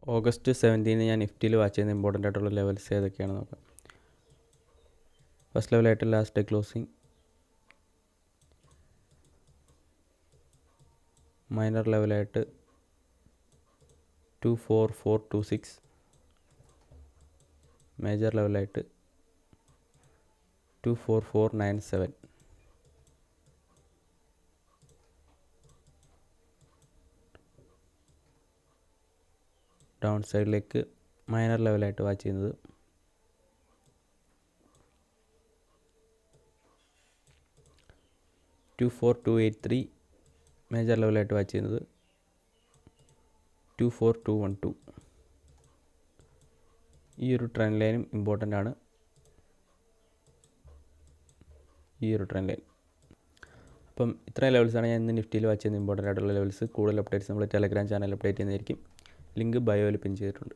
August 17 ഞാൻ നിഫ്റ്റിയിൽ watch ചെയ്യുന്ന ഇമ്പോർട്ടൻ്റ് ആയിട്ടുള്ള ലെവൽസ് ഏതൊക്കെയാണെന്ന് നോക്കാം. ഫസ്റ്റ് ലെവലായിട്ട് ലാസ്റ്റ് ഡേ ക്ലോസിങ്, മൈനർ ലെവലായിട്ട് 24426, മേജർ ലെവലായിട്ട് 24497. ഡൗൺ സൈഡിലേക്ക് മൈനർ ലെവലായിട്ട് വാച്ച് ചെയ്യുന്നത് 24283, മേജർ ലെവലായിട്ട് വാച്ച് ചെയ്യുന്നത് 24212. ഈ ഒരു ട്രെൻഡ് ലൈനും ഇമ്പോർട്ടൻ്റ് ആണ്. ഈ ഒരു ട്രെൻഡ് ലൈൻ. അപ്പം ഇത്രയും ലെവൽസാണ് ഞാൻ ഇന്ന് നിഫ്റ്റിയിൽ വാച്ച് ചെയ്യുന്ന ഇമ്പോർട്ടൻ്റ് ആയിട്ടുള്ള ലെവൽസ്. കൂടുതൽ അപ്ഡേറ്റ്സ് നമ്മൾ ടെലഗ്രാം ചാനൽ അപ്ഡേറ്റ് ചെയ്യുന്നതായിരിക്കും. ലിങ്ക് ബയോയിൽ പിൻ ചെയ്തിട്ടുണ്ട്.